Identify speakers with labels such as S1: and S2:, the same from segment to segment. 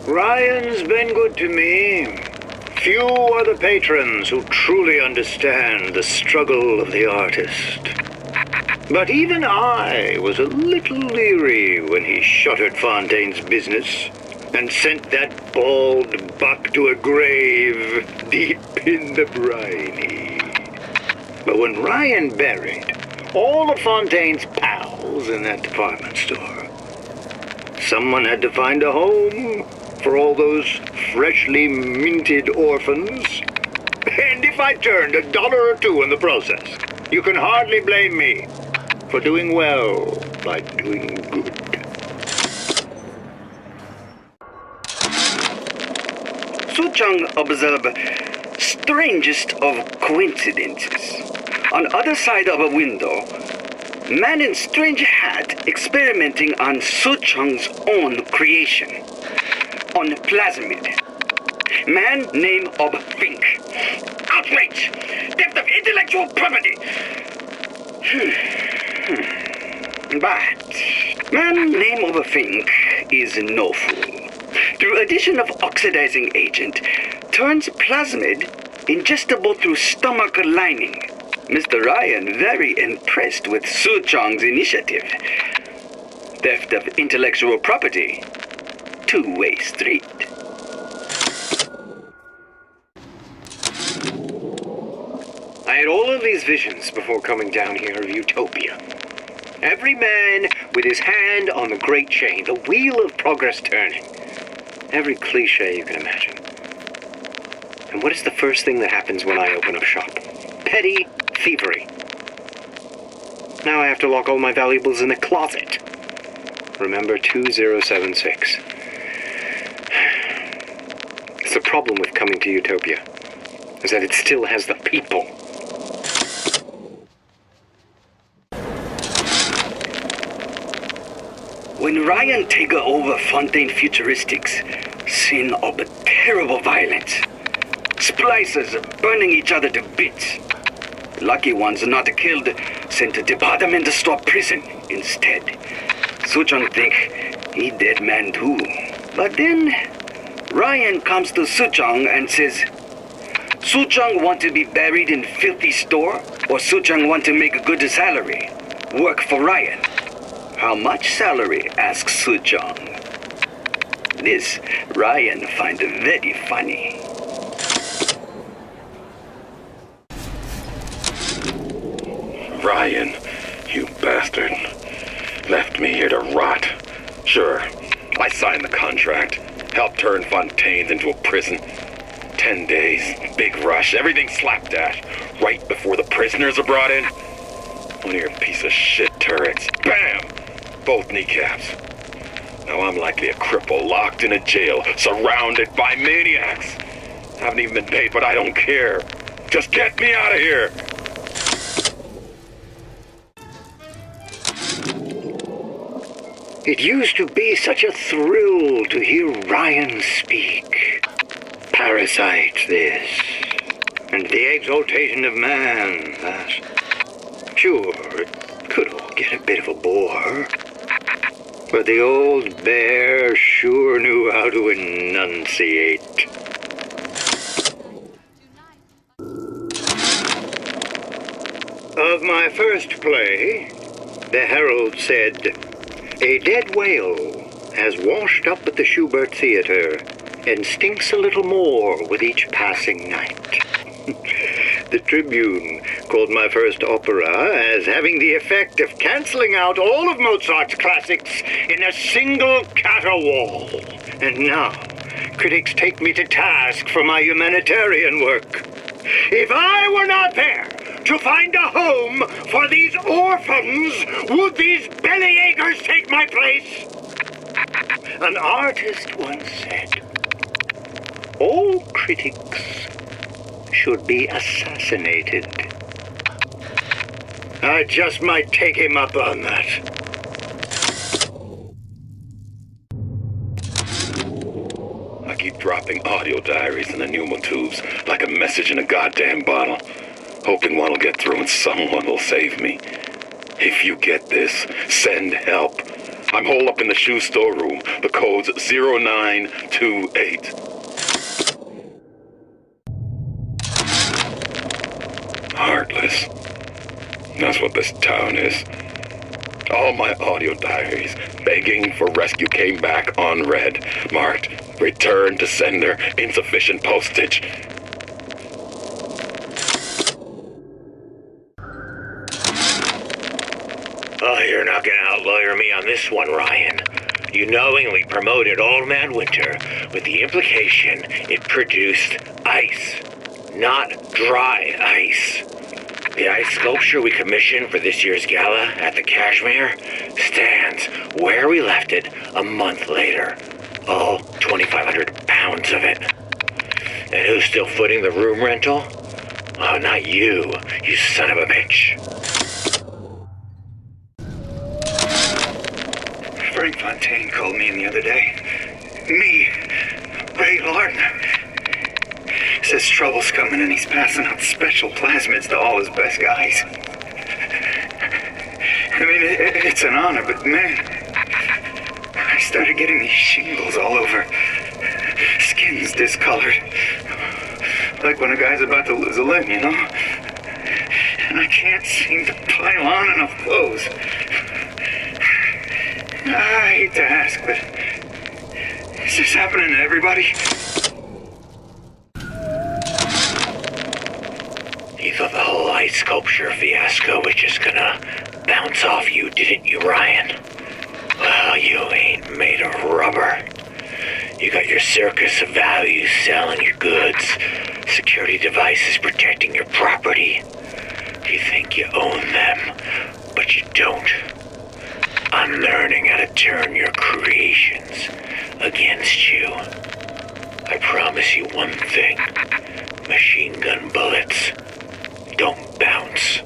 S1: Ryan's been good to me. Few are the patrons who truly understand the struggle of the artist. But even I was a little leery when he shuttered Fontaine's business and sent that bald buck to a grave deep in the briny. But when Ryan buried all of Fontaine's pals in that department store, someone had to find a home for all those freshly minted orphans. And if I turned $1 or $2 in the process, you can hardly blame me for doing well by doing good.
S2: Suchong observed strangest of coincidences. On other side of a window, man in strange hat experimenting on Suchong's own creation. On plasmid. Man name of Fink. Outrage! Theft of intellectual property! But man name of a Fink is no fool. Through addition of oxidizing agent, turns plasmid ingestible through stomach lining. Mr. Ryan very impressed with Suchong's initiative. Theft of intellectual property. Two-way street.
S3: I had all of these visions before coming down here of utopia. Every man with his hand on the great chain, the wheel of progress turning. Every cliche you can imagine. And what is the first thing that happens when I open up shop? Petty thievery. Now I have to lock all my valuables in a closet. Remember 2076. The problem with coming to Utopia is that it still has the people.
S2: When Ryan take over Fontaine Futuristics, scene of terrible violence. Splicers burning each other to bits. Lucky ones not killed, sent to department store prison instead. Suchong think he dead man too. But then Ryan comes to Suchong and says, Suchong want to be buried in filthy store, or Suchong want to make a good salary, work for Ryan. How much salary? Asks Suchong. This Ryan find very funny.
S4: Ryan, you bastard. Left me here to rot. Sure, I signed the contract. Helped turn Fontaine's into a prison. 10 days, big rush, everything slapdash. Right before the prisoners are brought in. One of your piece of shit turrets. Bam! Both kneecaps. Now I'm likely a cripple locked in a jail, surrounded by maniacs. Haven't even been paid, but I don't care. Just get me out of here!
S1: It used to be such a thrill to hear Ryan speak. Parasite, this. And the exaltation of man, that. Sure, it could all get a bit of a bore. But the old bear sure knew how to enunciate. Of my first play, the Herald said, a dead whale has washed up at the Schubert Theater and stinks a little more with each passing night. The Tribune called my first opera as having the effect of canceling out all of Mozart's classics in a single caterwaul. And now, critics take me to task for my humanitarian work. If I were not there to find a home for these orphans, would these bellyachers take my place? An artist once said, all critics should be assassinated. I just might take him up on that.
S4: I keep dropping audio diaries in the pneumotubes like a message in a goddamn bottle, hoping one will get through and someone will save me. If you get this, send help. I'm holed up in the shoe storeroom. The code's 0928. Heartless. That's what this town is. All my audio diaries begging for rescue came back unread, marked return to sender, insufficient postage.
S1: Oh, you're not gonna outlawyer me on this one, Ryan. You knowingly promoted Old Man Winter with the implication it produced ice, not dry ice. The ice sculpture we commissioned for this year's gala at the Kashmir stands where we left it a month later. All 2,500 pounds of it. And who's still footing the room rental? Oh, not you, you son of a bitch.
S2: Frank Fontaine called me in the other day. Me, Ray Lardner. Says trouble's coming and he's passing out special plasmids to all his best guys. I mean, it's an honor, but man, I started getting these shingles all over. Skin's discolored. Like when a guy's about to lose a limb, you know? And I can't seem to pile on enough clothes. I hate to ask, but is this happening to everybody?
S1: You thought the whole ice sculpture fiasco was just gonna bounce off you, didn't you, Ryan? Well, you ain't made of rubber. You got your circus of values selling your goods, security devices protecting your property. You think you own them, but you don't. I'm learning how to turn your creations against you. I promise you one thing. Machine gun bullets don't bounce.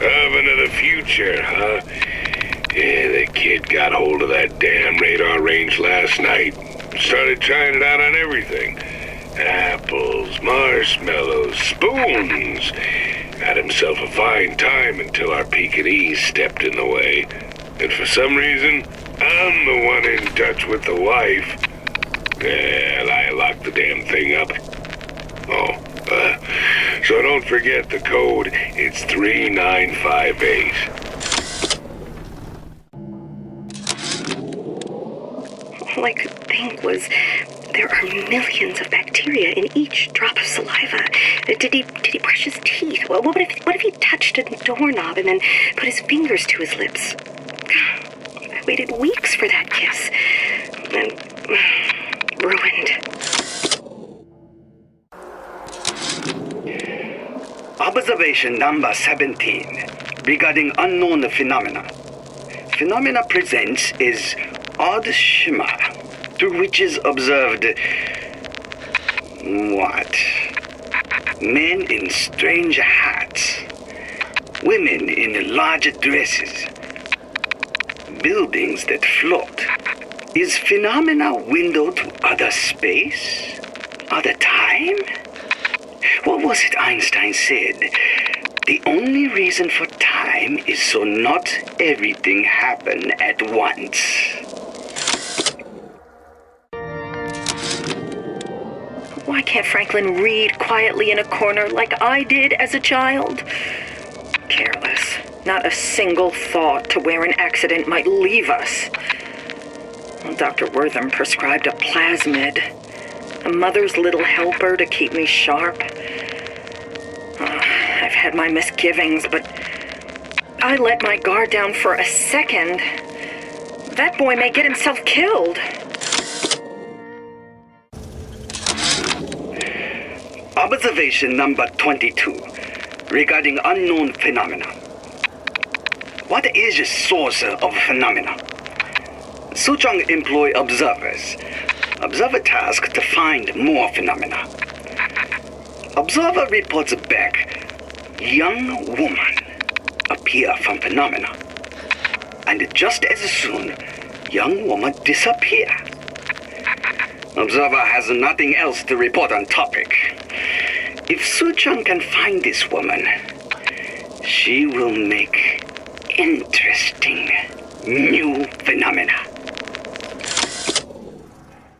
S5: Oven of the future, huh? Yeah, the kid got hold of that damn radar range last night. Started trying it out on everything. Apples, marshmallows, spoons. Had himself a fine time until our Pekingese stepped in the way. And for some reason, I'm the one in touch with the wife. Well, I locked the damn thing up. So don't forget the code. It's 3958.
S6: All I could think was, there are millions of bacteria in each drop of saliva. Did he brush his teeth? Well, what if he touched a doorknob and then put his fingers to his lips? I waited weeks for that kiss. And ruined.
S2: Observation number 17 regarding unknown phenomena. Phenomena presents is odd shimmer through which is observed what? Men in strange hats, women in large dresses, buildings that float. Is phenomena window to other space? Other time? What was it Einstein said? The only reason for time is so not everything happen at once.
S6: Why can't Franklin read quietly in a corner like I did as a child? Careless. Not a single thought to where an accident might leave us. Well, Dr. Wortham prescribed a plasmid, a mother's little helper to keep me sharp. I've had my misgivings, but I let my guard down for a second. That boy may get himself killed.
S2: Observation number 22 regarding unknown phenomena. What is the source of phenomena? Suchong employ observers. Observer task to find more phenomena. Observer reports back. Young woman appear from phenomena. And just as soon, young woman disappear. Observer has nothing else to report on topic. If Suchong can find this woman, She will make interesting new phenomena.